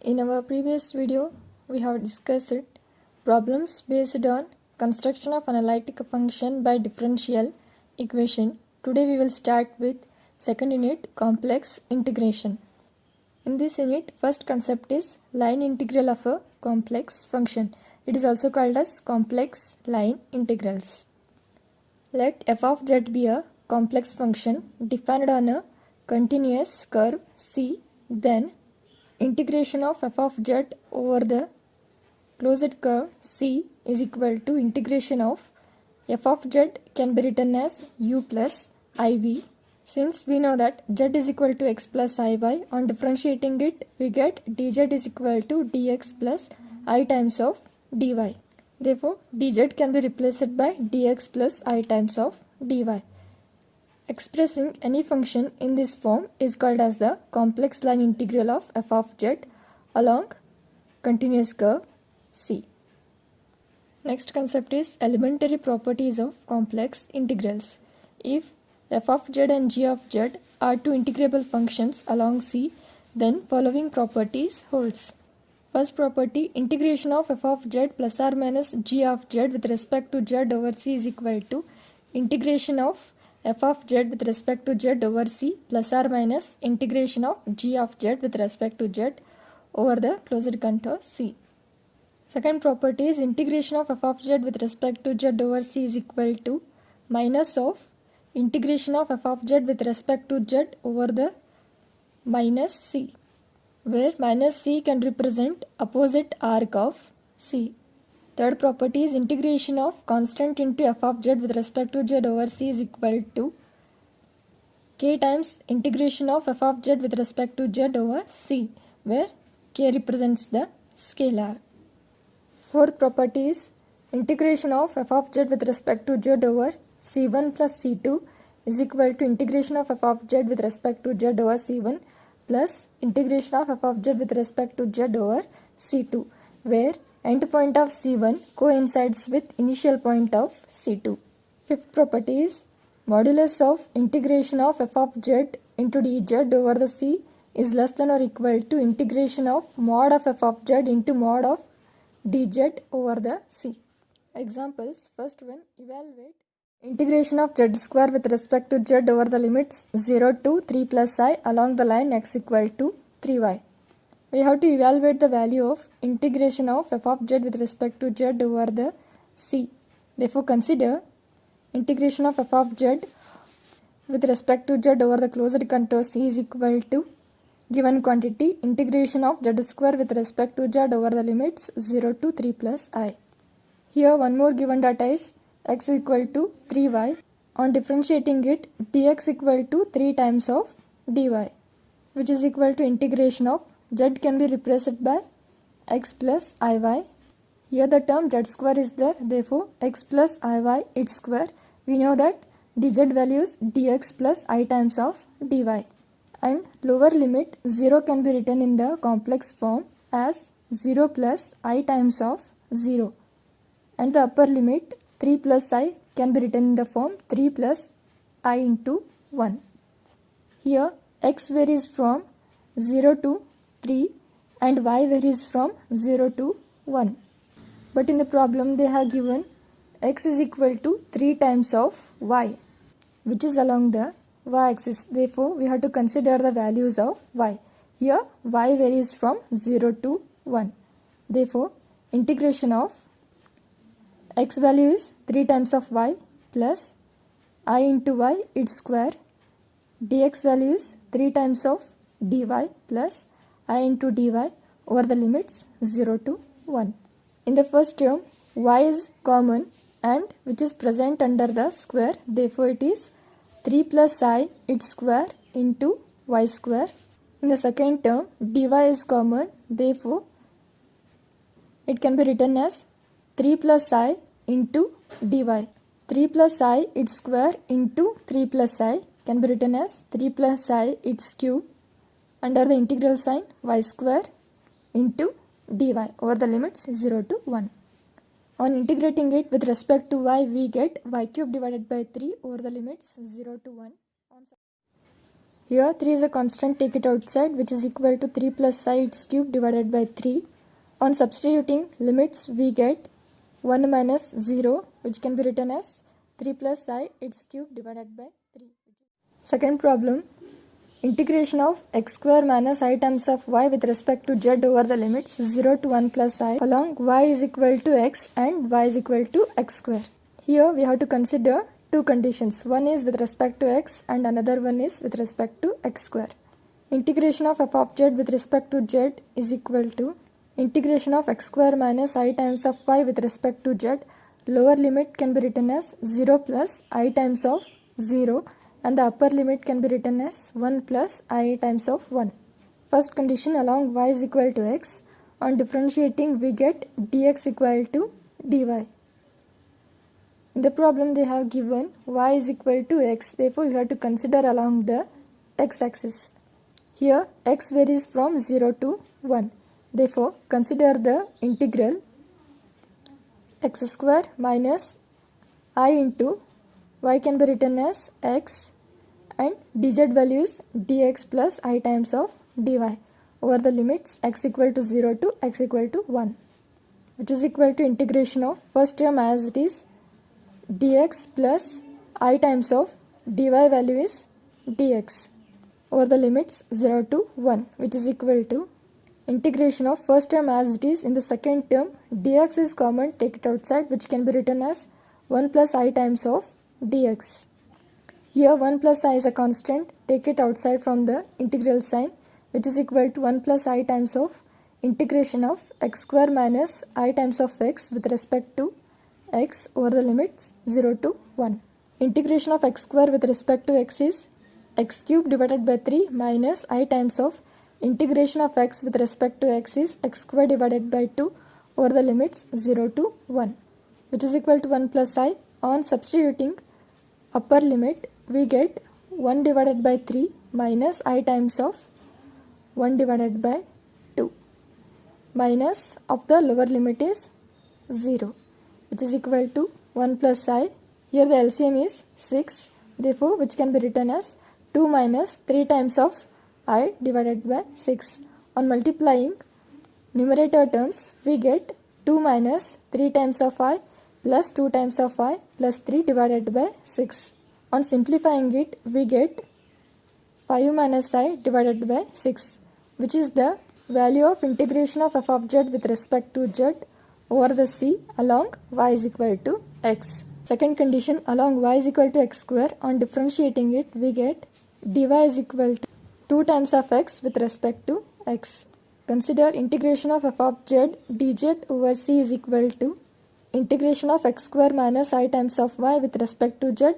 In our previous video, we have discussed problems based on construction of analytic function by differential equation. Today we will start with second unit, complex integration. In this unit, first concept is line integral of a complex function. It is also called as complex line integrals. Let f of z be a complex function defined on a continuous curve C, then integration of f of z over the closed curve C is equal to integration of f of z can be written as u plus iv. Since we know that z is equal to x plus iy, on differentiating it we get dz is equal to dx plus I times of dy. Therefore, dz can be replaced by dx plus I times of dy. Expressing any function in this form is called as the complex line integral of f of z along continuous curve C. Next concept is elementary properties of complex integrals. If f of z and g of z are two integrable functions along C, then following properties holds. First property, integration of f of z plus or minus g of z with respect to z over C is equal to integration of f of z with respect to z over C plus or minus integration of g of z with respect to z over the closed contour C. Second property is integration of f of z with respect to z over C is equal to minus of integration of f of z with respect to z over the minus C, where minus C can represent opposite arc of C. Third property is integration of constant into f of z with respect to z over C is equal to k times integration of f of z with respect to z over C, where k represents the scalar. Fourth property is integration of f of z with respect to z over C1 plus C2 is equal to integration of f of z with respect to z over C1 plus integration of f of z with respect to z over C2, where endpoint of C1 coincides with initial point of C2. Fifth property is modulus of integration of f of z into dz over the C is less than or equal to integration of mod of f of z into mod of dz over the C. Examples, first one, evaluate integration of z square with respect to z over the limits 0 to 3 plus I along the line x equal to 3y. We have to evaluate the value of integration of f of z with respect to z over the C. Therefore, consider integration of f of z with respect to z over the closed contour C is equal to given quantity integration of z square with respect to z over the limits 0 to 3 plus I. Here one more given data is x equal to 3y. On differentiating it, dx equal to 3 times of dy, which is equal to integration of z can be replaced by x plus iy. Here the term z square is there, therefore x plus iy its square. We know that dz value is dx plus I times of dy, and lower limit 0 can be written in the complex form as 0 plus I times of 0, and the upper limit 3 plus I can be written in the form 3 plus I into 1. Here x varies from 0 to 3 and y varies from 0 to 1. But in the problem they have given x is equal to 3 times of y, which is along the y-axis. Therefore, we have to consider the values of y. Here y varies from 0 to 1. Therefore, integration of x value is 3 times of y plus I into y its square. Dx value is 3 times of dy plus I into dy over the limits 0 to 1. In the first term, y is common and which is present under the square. Therefore, it is 3 plus I its square into y square. In the second term, dy is common. Therefore, it can be written as 3 plus I into dy. 3 plus I its square into 3 plus I can be written as 3 plus I its cube under the integral sign y square into dy over the limits 0 to 1. On integrating it with respect to y, we get y cube divided by 3 over the limits 0 to 1. Here 3 is a constant, take it outside, which is equal to 3 plus I its cube divided by 3. On substituting limits, we get 1 minus 0, which can be written as 3 plus I its cube divided by 3. Second problem, integration of x square minus I times of y with respect to z over the limits 0 to 1 plus I along y is equal to x and y is equal to x square. Here we have to consider two conditions. One is with respect to x and another one is with respect to x square. Integration of f of z with respect to z is equal to integration of x square minus I times of y with respect to z. Lower limit can be written as 0 plus I times of 0 and the upper limit can be written as 1 plus I times of 1. First condition, along y is equal to x. On differentiating we get dx equal to dy. In the problem they have given y is equal to x, therefore you have to consider along the x-axis. Here x varies from 0 to 1. Therefore consider the integral x square minus I into y can be written as x and dz value is dx plus I times of dy over the limits x equal to 0 to x equal to 1, which is equal to integration of first term as it is dx plus I times of dy value is dx over the limits 0 to 1, which is equal to integration of first term as it is. In the second term dx is common, take it outside, which can be written as 1 plus I times of dx. Here 1 plus I is a constant, take it outside from the integral sign, which is equal to 1 plus I times of integration of x square minus I times of x with respect to x over the limits 0 to 1. Integration of x square with respect to x is x cube divided by 3 minus I times of integration of x with respect to x is x square divided by 2 over the limits 0 to 1, which is equal to 1 plus I. On substituting upper limit we get 1 divided by 3 minus I times of 1 divided by 2 minus of the lower limit is 0, which is equal to 1 plus I. Here the LCM is 6, therefore which can be written as 2 minus 3 times of I divided by 6. On multiplying numerator terms we get 2 minus 3 times of I plus 2 times of I plus 3 divided by 6. On simplifying it we get 5 minus I divided by 6, which is the value of integration of f of z with respect to z over the c along y is equal to x. Second condition, along y is equal to x square, on differentiating it we get dy is equal to 2 times of x with respect to x. Consider integration of f of z dz over c is equal to integration of x square minus I times of y with respect to z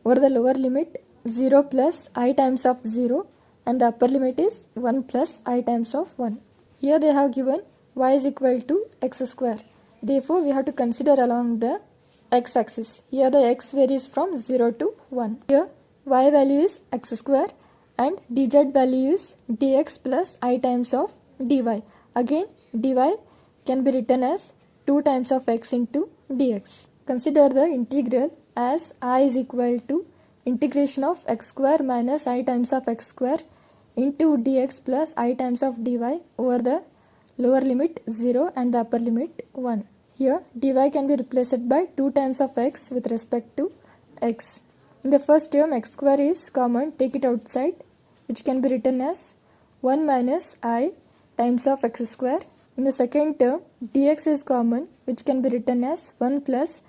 over the lower limit 0 plus I times of 0 and the upper limit is 1 plus I times of 1. Here they have given y is equal to x square. Therefore we have to consider along the x-axis. Here the x varies from 0 to 1. Here y value is x square and dz value is dx plus I times of dy. Again dy can be written as 2 times of x into dx. Consider the integral as I is equal to integration of x square minus I times of x square into dx plus I times of dy over the lower limit 0 and the upper limit 1. Here dy can be replaced by 2 times of x with respect to x. In the first term x square is common, take it outside, which can be written as 1 minus I times of x square. In the second term dx is common, which can be written as 1 plus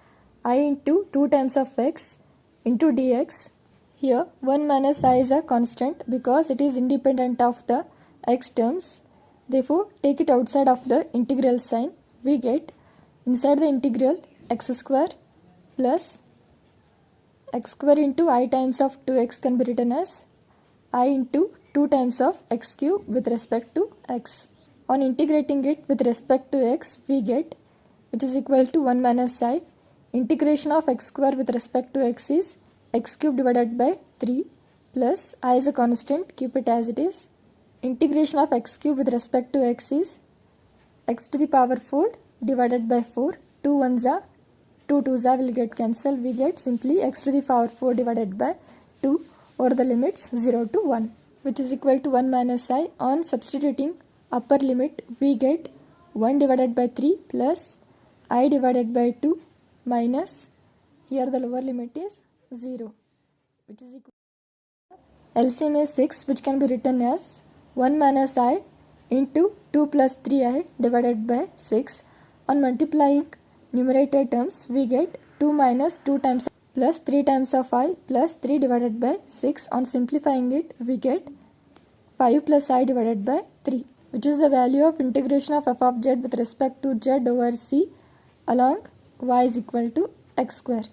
I into 2 times of x into dx. Here 1 minus I is a constant because it is independent of the x terms. Therefore take it outside of the integral sign. We get inside the integral x square plus x square into I times of 2x can be written as I into 2 times of x cube with respect to x. On integrating it with respect to x we get, which is equal to 1 minus I. Integration of x square with respect to x is x cube divided by 3 plus I is a constant, keep it as it is. Integration of x cube with respect to x is x to the power 4 divided by 4. 2 1s are 2 2s are will get cancelled. We get simply x to the power 4 divided by 2 over the limits 0 to 1. which is equal to 1 minus I. On substituting upper limit, we get 1 divided by 3 plus I divided by 2 minus, here the lower limit is 0, which is equal to LCM is 6, which can be written as 1 minus I into 2 plus 3I divided by 6. On multiplying numerator terms, we get 2 minus 2 times plus 3 times of I plus 3 divided by 6. On simplifying it, we get 5 plus I divided by 3, which is the value of integration of f of z with respect to z over c along y is equal to x square.